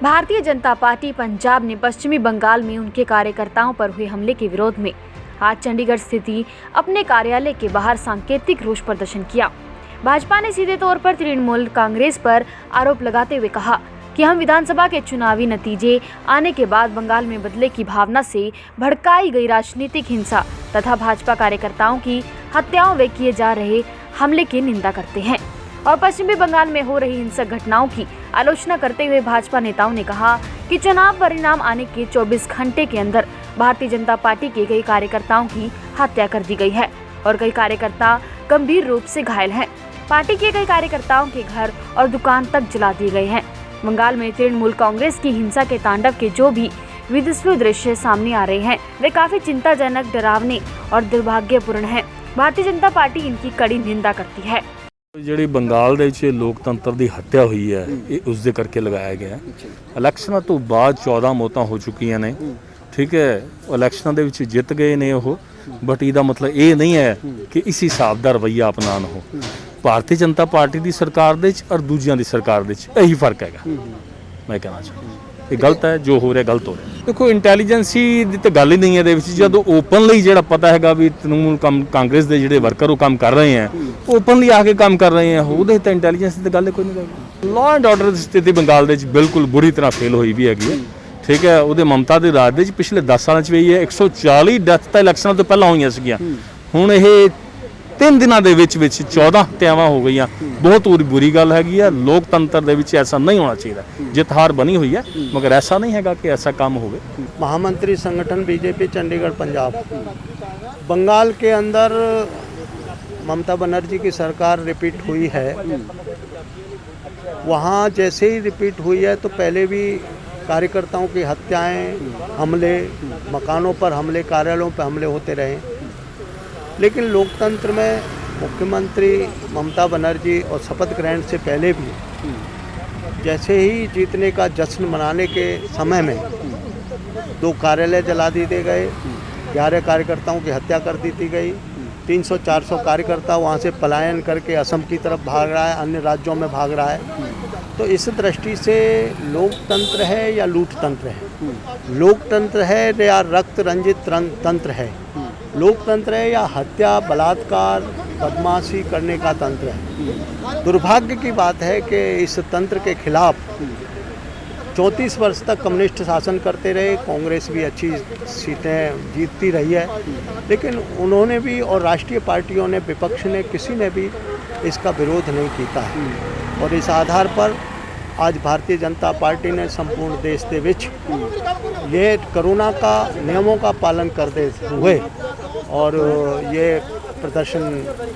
Bharatiya Janata party Punjab ने पश्चिमी बंगाल में उनके कार्यकर्ताओं पर हुए हमले के विरोध में आज चंडीगढ़ स्थित अपने कार्यालय के बाहर सांकेतिक रोष प्रदर्शन किया। भाजपा ने सीधे तौर पर तृणमूल कांग्रेस पर आरोप लगाते हुए कहा कि हम विधानसभा के चुनावी नतीजे आने के बाद बंगाल में बदले की भावना से भड़काई गई राजनीतिक हिंसा तथा भाजपा कार्यकर्ताओं की हत्याओं व किए जा रहे हमले की निंदा करते हैं और पश्चिमी बंगाल में हो रही हिंसक घटनाओं की आलोचना करते हुए भाजपा नेताओं ने कहा कि चुनाव परिणाम आने के 24 घंटे के अंदर भारतीय जनता पार्टी के कई कार्यकर्ताओं की हत्या कर दी गई है और कई कार्यकर्ता गंभीर रूप से घायल हैं। पार्टी के कई कार्यकर्ताओं के घर और दुकान तक जला दिए गए हैं। बंगाल में तृणमूल कांग्रेस की हिंसा के तांडव के जो भी विदिशा दृश्य सामने आ रहे हैं वे काफी चिंताजनक, डरावने और दुर्भाग्यपूर्ण हैं। भारतीय जनता पार्टी इनकी कड़ी निंदा करती है। ਜਿਹੜੀ ਬੰਗਾਲ ਦੇ ਵਿੱਚ ਲੋਕਤੰਤਰ ਦੀ ਹੱਤਿਆ ਹੋਈ ਹੈ ਇਹ ਉਸ ਦੇ ਕਰਕੇ ਲਗਾਇਆ ਗਿਆ। ਇਲੈਕਸ਼ਨਾਂ ਤੋਂ ਬਾਅਦ 14 ਮੌਤਾਂ ਹੋ ਚੁੱਕੀਆਂ ਨੇ, ਠੀਕ ਹੈ। ਇਲੈਕਸ਼ਨਾਂ ਦੇ ਵਿੱਚ ਜਿੱਤ ਗਏ ਨੇ ਉਹ, ਬਟ ਇਹਦਾ ਮਤਲਬ ਇਹ ਨਹੀਂ ਹੈ ਕਿ ਇਸ ਹਿਸਾਬ ਦਾ ਰਵੱਈਆ ਅਪਣਾਉਣ ਉਹ। ਭਾਰਤੀ ਜਨਤਾ ਪਾਰਟੀ ਦੀ ਸਰਕਾਰ ਦੇ ਵਿੱਚ ਔਰ ਦੂਜਿਆਂ ਦੀ ਸਰਕਾਰ ਦੇ ਵਿੱਚ ਇਹੀ ਫਰਕ ਹੈਗਾ। ਮੈਂ ਕਹਿਣਾ ਚਾਹੁੰਦਾ ਇਹ ਗਲਤ ਹੈ, ਜੋ ਹੋ ਰਿਹਾ ਗਲਤ ਹੋ ਰਿਹਾ। ਦੇਖੋ ਇੰਟੈਲੀਜੈਂਸੀ ਦੀ ਤਾਂ ਗੱਲ ਹੀ ਨਹੀਂ ਹੈ ਦੇ ਵਿੱਚ, ਜਦੋਂ ਓਪਨਲੀ ਜਿਹੜਾ ਪਤਾ ਹੈਗਾ ਵੀ ਤ੍ਰਿਣਮੂਲ ਕਾਂਗਰਸ ਦੇ ਜਿਹੜੇ ਵਰਕਰ ਉਹ ਕੰਮ ਕਰ ਰਹੇ ਹੈ, ਓਪਨਲੀ ਆ ਕੇ ਕੰਮ ਕਰ ਰਹੇ ਹੈ, ਉਹਦੇ ਤਾਂ ਇੰਟੈਲੀਜੈਂਸ ਦੀ ਤਾਂ ਗੱਲ ਕੋਈ ਨਹੀਂ ਹੈਗੀ। ਲਾਅ ਐਂਡ ਆਰਡਰ ਦੀ ਸਥਿਤੀ ਬੰਗਾਲ ਦੇ ਵਿੱਚ ਬਿਲਕੁਲ ਬੁਰੀ ਤਰ੍ਹਾਂ ਫੇਲ ਹੋਈ ਵੀ ਹੈਗੀ ਹੈ, ਠੀਕ ਹੈ। ਉਹਦੇ ਮਮਤਾ ਦੇ ਰਾਜ ਦੇ ਵਿੱਚ ਪਿਛਲੇ 10 ਸਾਲਾਂ 'ਚ ਵੀ ਇਹ 140 ਡੈਥ ਤਾਂ ਇਲੈਕਸ਼ਨਾਂ ਤੋਂ ਪਹਿਲਾਂ ਹੋਈਆਂ ਸੀਗੀਆਂ। ਹੁਣ ਇਹ 3 ਦਿਨਾਂ ਦੇ ਵਿੱਚ 14 ਹੱਤਿਆਵਾਂ ਹੋ ਗਈਆਂ। ਬਹੁਤ बुरी गल हैगी है। लोकतंत्र दे विच ऐसा नहीं होना चाहिए। जित हार बनी हुई है, मगर ऐसा नहीं हैगा कि ऐसा काम होवे। महामंत्री संगठन बीजेपी चंडीगढ़ पंजाब। बंगाल के अंदर ममता बनर्जी की सरकार रिपीट हुई है। वहाँ जैसे ही रिपीट हुई है तो पहले भी कार्यकर्ताओं की हत्याएं, हमले, मकानों पर हमले, कार्यालयों पर हमले होते रहे। लेकिन लोकतंत्र में मुख्यमंत्री ममता बनर्जी और शपथ ग्रहण से पहले भी जैसे ही जीतने का जश्न मनाने के समय में 2 कार्यालय जला दिए गए, 11 कार्यकर्ताओं की हत्या कर दी गई, 300-400 कार्यकर्ता वहाँ से पलायन करके असम की तरफ भाग रहा है, अन्य राज्यों में भाग रहा है। तो इस दृष्टि से लोकतंत्र है या लूटतंत्र है? लोकतंत्र है या रक्त रंजित तंत्र है? लोकतंत्र है या हत्या, बलात्कार, बदमाशी करने का तंत्र है? दुर्भाग्य की बात है कि इस तंत्र के खिलाफ 34 वर्ष तक कम्युनिस्ट शासन करते रहे। कांग्रेस भी अच्छी सीटें जीतती रही है, लेकिन उन्होंने भी और राष्ट्रीय पार्टियों ने, विपक्ष ने, किसी ने भी इसका विरोध नहीं किया है। और इस आधार पर आज भारतीय जनता पार्टी ने संपूर्ण देश के विच ये कोरोना का नियमों का पालन करते हुए और ये प्रदर्शन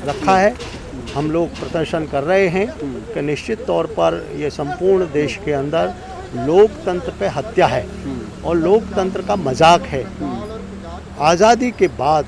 रखा है। हम लोग प्रदर्शन कर रहे हैं कि निश्चित तौर पर ये संपूर्ण देश के अंदर लोकतंत्र पे हत्या है और लोकतंत्र का मजाक है। आज़ादी के बाद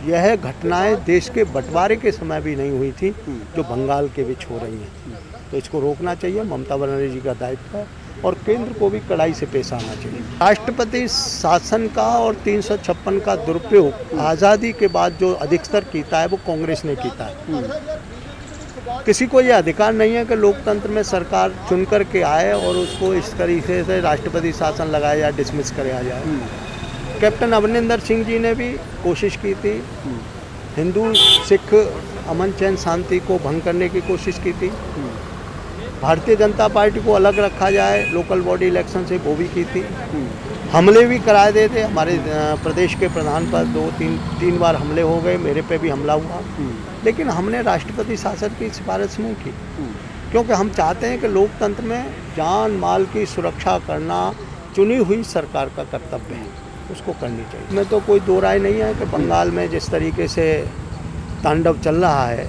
यह घटनाएं देश के बंटवारे के समय भी नहीं हुई थी जो बंगाल के बीच हो रही हैं। तो इसको रोकना चाहिए, ममता बनर्जी का दायित्व है और केंद्र को भी कड़ाई से पेश आना चाहिए। राष्ट्रपति शासन का और 356 का दुरुपयोग आज़ादी के बाद जो अधिकतर कीता है वो कांग्रेस ने कीता है। किसी को यह अधिकार नहीं है कि लोकतंत्र में सरकार चुन कर के आए और उसको इस तरीके से राष्ट्रपति शासन लगाया जाए, डिसमिस कराया जाए। कैप्टन अमरिंदर सिंह जी ने भी कोशिश की थी, हिंदू सिख अमन चैन शांति को भंग करने की कोशिश की थी। भारतीय जनता पार्टी को अलग रखा जाए लोकल बॉडी इलेक्शन से, वो भी की थी। हमले भी कराए देते थे। हमारे प्रदेश के प्रधान पर 2-3 बार हमले हो गए, मेरे पे भी हमला हुआ, लेकिन हमने राष्ट्रपति शासन की सिफारिश नहीं की, क्योंकि हम चाहते हैं कि लोकतंत्र में जान माल की सुरक्षा करना चुनी हुई सरकार का कर्तव्य है, उसको करनी चाहिए। इसमें तो कोई दो राय नहीं है कि बंगाल में जिस तरीके से तांडव चल रहा है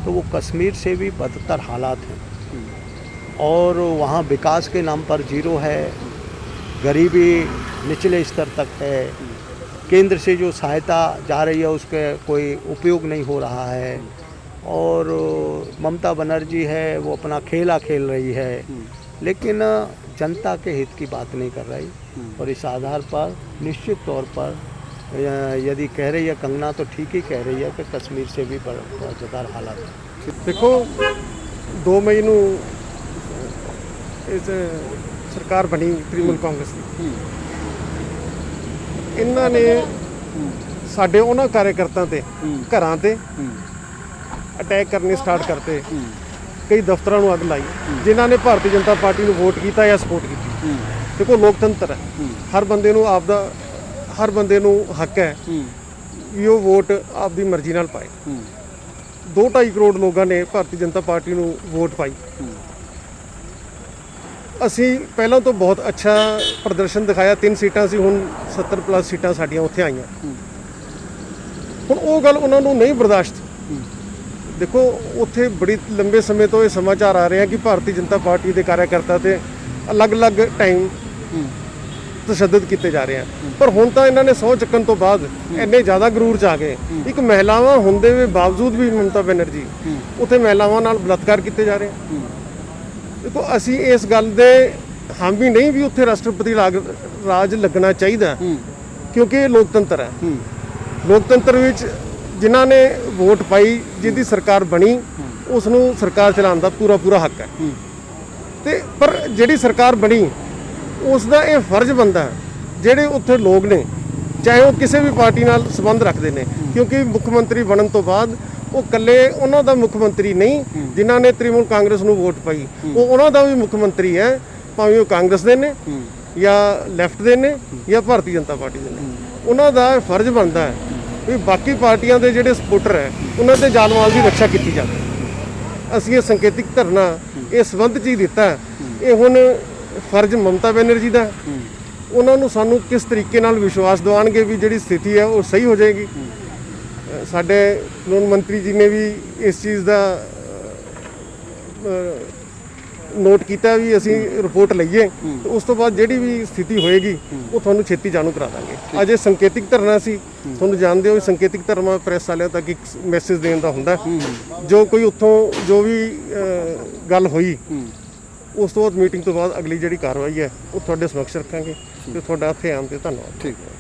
तो वो कश्मीर से भी बदतर हालात हैं और वहाँ विकास के नाम पर जीरो है, गरीबी निचले स्तर तक है, केंद्र से जो सहायता जा रही है उसके कोई उपयोग नहीं हो रहा है और ममता बनर्जी है वो अपना खेला खेल रही है, लेकिन जनता के हित की बात नहीं कर रही। और इस आधार पर निश्चित तौर पर यदि कह रही है कंगना तो ठीक ही कह रही है कि कश्मीर से भी बदतर हालात है। देखो 2 मई ਨੂੰ ਇਸ ਸਰਕਾਰ ਬਣੀ ਤ੍ਰਿਣਮੂਲ ਕਾਂਗਰਸ ਦੀ, ਇਹਨਾਂ ਨੇ ਸਾਡੇ ਉਹਨਾਂ ਕਾਰਜਕਰਤਾਵਾਂ ਤੇ ਘਰਾਂ ਤੇ ਅਟੈਕ ਕਰਨੇ ਸਟਾਰਟ ਕਰਤੇ। ਕਈ ਦਫ਼ਤਰਾਂ ਨੂੰ ਅੱਗ ਲਾਈ ਜਿਨ੍ਹਾਂ ਨੇ ਭਾਰਤੀ ਜਨਤਾ ਪਾਰਟੀ ਨੂੰ ਵੋਟ ਕੀਤਾ ਜਾਂ ਸਪੋਰਟ ਕੀਤੀ। ਦੇਖੋ ਲੋਕਤੰਤਰ ਹੈ, ਹਰ ਬੰਦੇ ਨੂੰ ਹਰ ਬੰਦੇ ਨੂੰ ਹੱਕ ਹੈ ਵੀ ਉਹ ਵੋਟ ਆਪਦੀ ਮਰਜ਼ੀ ਨਾਲ ਪਾਏ। 2.5 ਕਰੋੜ ਲੋਕਾਂ ਨੇ ਭਾਰਤੀ ਜਨਤਾ ਪਾਰਟੀ ਨੂੰ ਵੋਟ ਪਾਈ। ਅਸੀਂ ਪਹਿਲਾਂ ਤੋਂ ਬਹੁਤ ਅੱਛਾ ਪ੍ਰਦਰਸ਼ਨ ਦਿਖਾਇਆ, 3 ਸੀਟਾਂ ਸੀ, ਹੁਣ 70 ਪਲੱਸ ਸੀਟਾਂ ਸਾਡੀਆਂ ਉੱਥੇ ਆਈਆਂ। ਹੁਣ ਉਹ ਗੱਲ ਉਹਨਾਂ ਨੂੰ ਨਹੀਂ ਬਰਦਾਸ਼ਤ। ਦੇਖੋ ਉੱਥੇ ਬੜੀ ਲੰਬੇ ਸਮੇਂ ਤੋਂ ਇਹ ਸਮਾਚਾਰ ਆ ਰਹੇ ਆ ਕਿ ਭਾਰਤੀ ਜਨਤਾ ਪਾਰਟੀ ਦੇ ਕਾਰਜਕਰਤਾ ਤੇ ਅਲੱਗ-ਅਲੱਗ ਟਾਈਮ ਤਸ਼ੱਦਦ ਕੀਤੇ ਜਾ ਰਹੇ ਆ, ਪਰ ਹੁਣ ਤਾਂ ਇਹਨਾਂ ਨੇ 100 ਚੱਕਣ ਤੋਂ ਬਾਅਦ ਇੰਨੇ ਜ਼ਿਆਦਾ ਗਰੂਰ ਚ ਆ ਗਏ। ਇੱਕ ਮਹਿਲਾਵਾਂ ਹੁੰਦੇ ਵੀ ਬਾਵਜੂਦ ਵੀ ਮਮਤਾ ਬੈਨਰਜੀ ਉੱਥੇ ਮਹਿਲਾਵਾਂ ਨਾਲ ਬਲਾਤਕਾਰ ਕੀਤੇ ਜਾ ਰਹੇ ਆ। ਦੇਖੋ ਅਸੀਂ ਇਸ ਗੱਲ ਦੇ ਹਾਮੀ ਨਹੀਂ ਵੀ ਉੱਥੇ ਰਾਸ਼ਟਰਪਤੀ ਰਾਜ ਲੱਗਣਾ ਚਾਹੀਦਾ, ਕਿਉਂਕਿ ਇਹ ਲੋਕਤੰਤਰ ਹੈ। ਲੋਕਤੰਤਰ ਵਿੱਚ ਜਿਨ੍ਹਾਂ ਨੇ ਵੋਟ ਪਾਈ, ਜਿਹਦੀ ਸਰਕਾਰ ਬਣੀ, ਉਸ ਨੂੰ ਸਰਕਾਰ ਚਲਾਉਣ ਦਾ ਪੂਰਾ ਹੱਕ ਹੈ। ਤੇ ਪਰ ਜਿਹੜੀ ਸਰਕਾਰ ਬਣੀ ਉਸ ਦਾ ਇਹ ਫਰਜ਼ ਬਣਦਾ ਹੈ, ਜਿਹੜੇ ਉੱਥੇ ਲੋਕ ਨੇ ਚਾਹੇ ਉਹ ਕਿਸੇ ਵੀ ਪਾਰਟੀ ਨਾਲ ਸੰਬੰਧ ਰੱਖਦੇ ਨੇ, ਕਿਉਂਕਿ ਮੁੱਖ ਮੰਤਰੀ ਬਣਨ ਤੋਂ ਬਾਅਦ ਉਹ ਇਕੱਲੇ ਉਹਨਾਂ ਦਾ ਮੁੱਖ ਮੰਤਰੀ ਨਹੀਂ ਜਿਨ੍ਹਾਂ ਨੇ ਤ੍ਰਿਣਮੂਲ ਕਾਂਗਰਸ ਨੂੰ ਵੋਟ ਪਾਈ, ਉਹ ਉਹਨਾਂ ਦਾ ਵੀ ਮੁੱਖ ਮੰਤਰੀ ਹੈ, ਭਾਵੇਂ ਉਹ ਕਾਂਗਰਸ ਦੇ ਨੇ ਜਾਂ ਲੈਫਟ ਦੇ ਨੇ ਜਾਂ ਭਾਰਤੀ ਜਨਤਾ ਪਾਰਟੀ ਦੇ ਨੇ। ਉਹਨਾਂ ਦਾ ਫਰਜ਼ ਬਣਦਾ ਹੈ ਵੀ ਬਾਕੀ ਪਾਰਟੀਆਂ ਦੇ ਜਿਹੜੇ ਸਪੋਰਟਰ ਹੈ ਉਹਨਾਂ ਦੇ ਜਾਨ ਮਾਲ ਦੀ ਰੱਖਿਆ ਕੀਤੀ ਜਾਵੇ। ਅਸੀਂ ਇਹ ਸੰਕੇਤਿਕ ਧਰਨਾ ਇਸ ਸੰਬੰਧ 'ਚ ਹੀ ਦਿੱਤਾ। ਇਹ ਹੁਣ ਫਰਜ਼ ਮਮਤਾ ਬੈਨਰਜੀ ਦਾ, ਉਹਨਾਂ ਨੂੰ ਸਾਨੂੰ ਕਿਸ ਤਰੀਕੇ ਨਾਲ ਵਿਸ਼ਵਾਸ ਦਿਵਾਉਣਗੇ ਵੀ ਜਿਹੜੀ ਸਥਿਤੀ ਹੈ ਉਹ ਸਹੀ ਹੋ ਜਾਏਗੀ। ਸਾਡੇ ਕਾਨੂੰਨ ਮੰਤਰੀ ਜੀ ਨੇ ਵੀ ਇਸ ਚੀਜ਼ ਦਾ ਨੋਟ ਕੀਤਾ ਵੀ ਅਸੀਂ ਰਿਪੋਰਟ ਲਈਏ ਤੇ ਉਸ ਤੋਂ ਬਾਅਦ ਜਿਹੜੀ ਵੀ ਸਥਿਤੀ ਹੋਏਗੀ ਉਹ ਤੁਹਾਨੂੰ ਛੇਤੀ ਜਾਣੂ ਕਰਾ ਦਾਂਗੇ। ਅੱਜ ਇਹ ਸੰਕੇਤਿਕ ਧਰਨਾ ਸੀ, ਤੁਹਾਨੂੰ ਜਾਣਦੇ ਹੋ ਸੰਕੇਤਿਕ ਧਰਨਾ ਪ੍ਰੈਸ ਵਾਲਿਆਂ ਤੱਕ ਇੱਕ ਮੈਸੇਜ ਦੇਣ ਦਾ ਹੁੰਦਾ। ਜੋ ਕੋਈ ਉੱਥੋਂ ਜੋ ਵੀ ਗੱਲ ਹੋਈ ਉਸ ਤੋਂ ਬਾਅਦ ਮੀਟਿੰਗ ਤੋਂ ਬਾਅਦ ਅਗਲੀ ਜਿਹੜੀ ਕਾਰਵਾਈ ਹੈ ਉਹ ਤੁਹਾਡੇ ਸਮਕਸ਼ ਰੱਖਾਂਗੇ ਤੇ ਤੁਹਾਡਾ ਇੱਥੇ ਆਉਣ ਤੇ ਧੰਨਵਾਦ। ਠੀਕ ਹੈ।